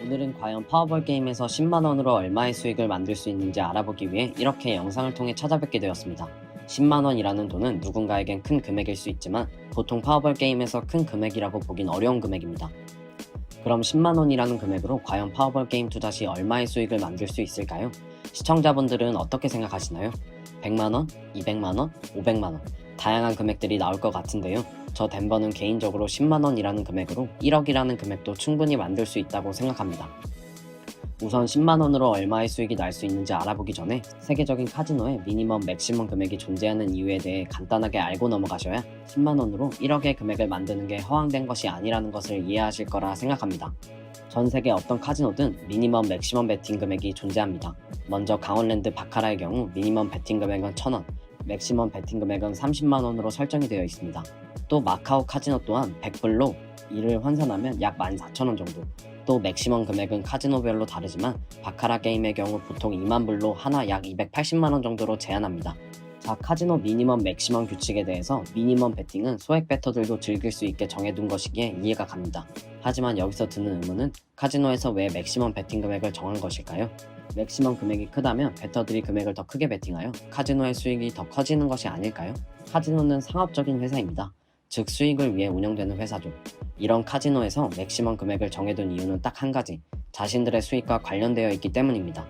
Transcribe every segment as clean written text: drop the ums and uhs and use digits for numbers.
오늘은 과연 파워볼 게임에서 10만원으로 얼마의 수익을 만들 수 있는지 알아보기 위해 이렇게 영상을 통해 찾아뵙게 되었습니다. 10만원이라는 돈은 누군가에겐 큰 금액일 수 있지만 보통 파워볼 게임에서 큰 금액이라고 보긴 어려운 금액입니다. 그럼 10만원이라는 금액으로 과연 파워볼 게임 투자 시 얼마의 수익을 만들 수 있을까요? 시청자분들은 어떻게 생각하시나요? 100만원, 200만원, 500만원 다양한 금액들이 나올 것 같은데요. 저 덴버는 개인적으로 10만원이라는 금액으로 1억이라는 금액도 충분히 만들 수 있다고 생각합니다. 우선 10만원으로 얼마의 수익이 날 수 있는지 알아보기 전에 세계적인 카지노에 미니멈 맥시멈 금액이 존재하는 이유에 대해 간단하게 알고 넘어가셔야 10만원으로 1억의 금액을 만드는 게 허황된 것이 아니라는 것을 이해하실 거라 생각합니다. 전 세계 어떤 카지노든 미니멈 맥시멈 베팅 금액이 존재합니다. 먼저 강원랜드 바카라의 경우 미니멈 베팅 금액은 1000원, 맥시멈 베팅 금액은 30만원으로 설정이 되어 있습니다. 또 마카오 카지노 또한 100불로 이를 환산하면 약 14,000원 정도. 또 맥시멈 금액은 카지노별로 다르지만 바카라 게임의 경우 보통 2만불로 하나 약 280만원 정도로 제한합니다. 자, 카지노 미니멈 맥시멈 규칙에 대해서 미니멈 베팅은 소액 베터들도 즐길 수 있게 정해둔 것이기에 이해가 갑니다. 하지만 여기서 드는 의문은 카지노에서 왜 맥시멈 베팅 금액을 정한 것일까요? 맥시멈 금액이 크다면 베터들이 금액을 더 크게 베팅하여 카지노의 수익이 더 커지는 것이 아닐까요? 카지노는 상업적인 회사입니다. 즉 수익을 위해 운영되는 회사죠. 이런 카지노에서 맥시멈 금액을 정해둔 이유는 딱 한 가지, 자신들의 수익과 관련되어 있기 때문입니다.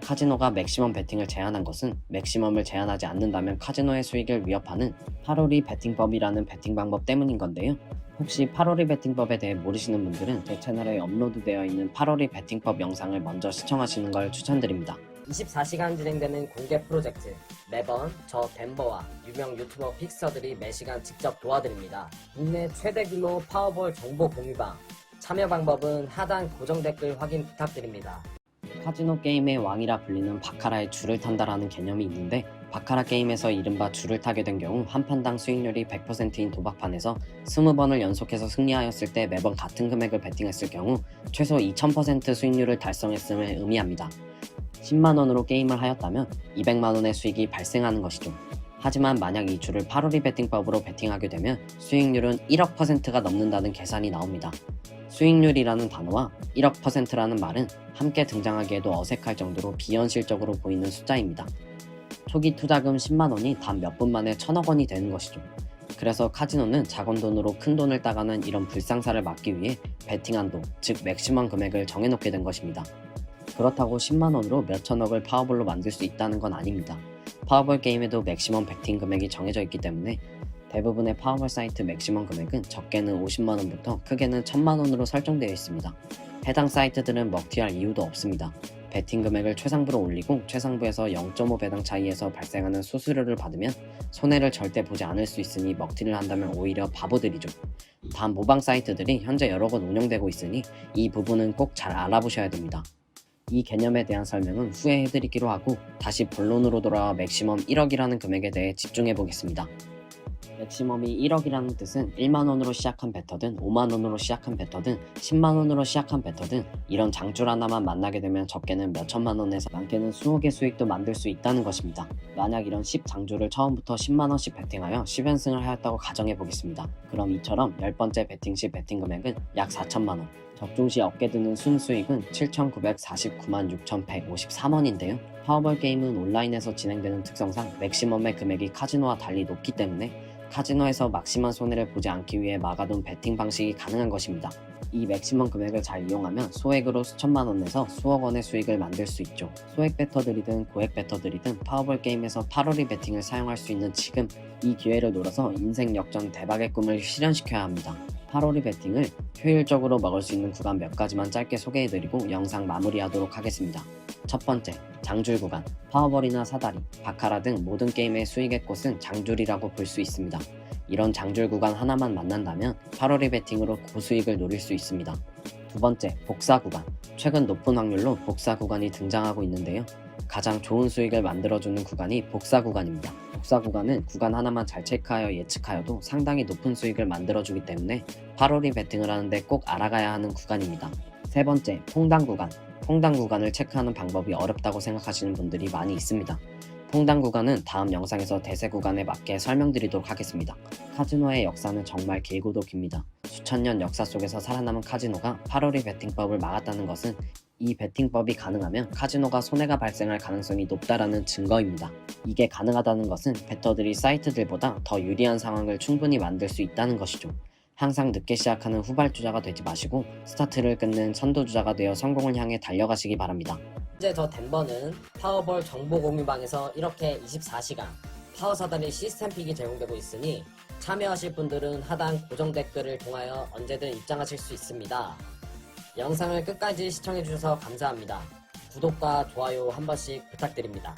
카지노가 맥시멈 베팅을 제한한 것은 맥시멈을 제한하지 않는다면 카지노의 수익을 위협하는 파로리 베팅법이라는 베팅 방법 때문인 건데요. 혹시 파로리 베팅법에 대해 모르시는 분들은 제 채널에 업로드되어 있는 파로리 베팅법 영상을 먼저 시청하시는 걸 추천드립니다. 24시간 진행되는 공개 프로젝트, 매번 저 덴버와 유명 유튜버 픽서들이 매시간 직접 도와드립니다. 국내 최대 규모 파워볼 정보 공유방, 참여 방법은 하단 고정 댓글 확인 부탁드립니다. 카지노 게임의 왕이라 불리는 바카라의 줄을 탄다라는 개념이 있는데, 바카라 게임에서 이른바 줄을 타게 된 경우 한 판당 수익률이 100%인 도박판에서 20번을 연속해서 승리하였을 때 매번 같은 금액을 베팅했을 경우 최소 2000% 수익률을 달성했음을 의미합니다. 10만원으로 게임을 하였다면 200만원의 수익이 발생하는 것이죠. 하지만 만약 이 줄을 파로리 베팅법으로 베팅하게 되면 수익률은 1억 %가 넘는다는 계산이 나옵니다. 수익률이라는 단어와 1억 %라는 말은 함께 등장하기에도 어색할 정도로 비현실적으로 보이는 숫자입니다. 초기 투자금 10만원이 단 몇 분 만에 1000억 원이 되는 것이죠. 그래서 카지노는 작은 돈으로 큰 돈을 따가는 이런 불상사를 막기 위해 베팅 한도, 즉 맥시멈 금액을 정해놓게 된 것입니다. 그렇다고 10만원으로 몇천억을 파워볼로 만들 수 있다는 건 아닙니다. 파워볼 게임에도 맥시멈 베팅 금액이 정해져 있기 때문에 대부분의 파워볼 사이트 맥시멈 금액은 적게는 50만원부터 크게는 1000만원으로 설정되어 있습니다. 해당 사이트들은 먹튀할 이유도 없습니다. 베팅 금액을 최상부로 올리고 최상부에서 0.5 배당 차이에서 발생하는 수수료를 받으면 손해를 절대 보지 않을 수 있으니 먹튀를 한다면 오히려 바보들이죠. 단 모방 사이트들이 현재 여러 곳 운영되고 있으니 이 부분은 꼭 잘 알아보셔야 됩니다. 이 개념에 대한 설명은 후에 해드리기로 하고 다시 본론으로 돌아와 맥시멈 1억이라는 금액에 대해 집중해 보겠습니다. 맥시멈이 1억이라는 뜻은 1만원으로 시작한 베터든 5만원으로 시작한 베터든 10만원으로 시작한 베터든 이런 장줄 하나만 만나게 되면 적게는 몇천만원에서 많게는 수억의 수익도 만들 수 있다는 것입니다. 만약 이런 10장줄을 처음부터 10만원씩 베팅하여 10연승을 하였다고 가정해 보겠습니다. 그럼 이처럼 10번째 베팅 시 베팅 금액은 약 4천만원, 적중시 얻게 되는 순수익은 7,949만 6,153원인데요. 파워볼 게임은 온라인에서 진행되는 특성상 맥시멈의 금액이 카지노와 달리 높기 때문에 카지노에서 막심한 손해를 보지 않기 위해 막아둔 베팅 방식이 가능한 것입니다. 이 맥시멈 금액을 잘 이용하면 소액으로 수천만 원에서 수억 원의 수익을 만들 수 있죠. 소액 베터들이든 고액 베터들이든 파워볼 게임에서 파로리 베팅을 사용할 수 있는 지금 이 기회를 노려서 인생 역전 대박의 꿈을 실현시켜야 합니다. 파로리 베팅을 효율적으로 먹을 수 있는 구간 몇 가지만 짧게 소개해드리고 영상 마무리하도록 하겠습니다. 첫 번째, 장줄 구간. 파워볼이나 사다리, 바카라 등 모든 게임의 수익의 꽃은 장줄이라고 볼 수 있습니다. 이런 장줄 구간 하나만 만난다면 파로리 베팅으로 고수익을 노릴 수 있습니다. 두 번째, 복사 구간. 최근 높은 확률로 복사 구간이 등장하고 있는데요. 가장 좋은 수익을 만들어주는 구간이 복사 구간입니다. 복사 구간은 구간 하나만 잘 체크하여 예측하여도 상당히 높은 수익을 만들어주기 때문에 파로리 베팅을 하는데 꼭 알아가야 하는 구간입니다. 세 번째, 퐁당 구간. 퐁당 구간을 체크하는 방법이 어렵다고 생각하시는 분들이 많이 있습니다. 퐁당 구간은 다음 영상에서 대세 구간에 맞게 설명드리도록 하겠습니다. 카지노의 역사는 정말 길고도 깁니다. 수천 년 역사 속에서 살아남은 카지노가 8월이 베팅법을 막았다는 것은 이 베팅법이 가능하면 카지노가 손해가 발생할 가능성이 높다라는 증거입니다. 이게 가능하다는 것은 베터들이 사이트들보다 더 유리한 상황을 충분히 만들 수 있다는 것이죠. 항상 늦게 시작하는 후발주자가 되지 마시고 스타트를 끊는 선두주자가 되어 성공을 향해 달려가시기 바랍니다. 현재 저 덴버는 파워볼 정보 공유방에서 이렇게 24시간 파워사다리 시스템 픽이 제공되고 있으니 참여하실 분들은 하단 고정 댓글을 통하여 언제든 입장하실 수 있습니다. 영상을 끝까지 시청해주셔서 감사합니다. 구독과 좋아요 한 번씩 부탁드립니다.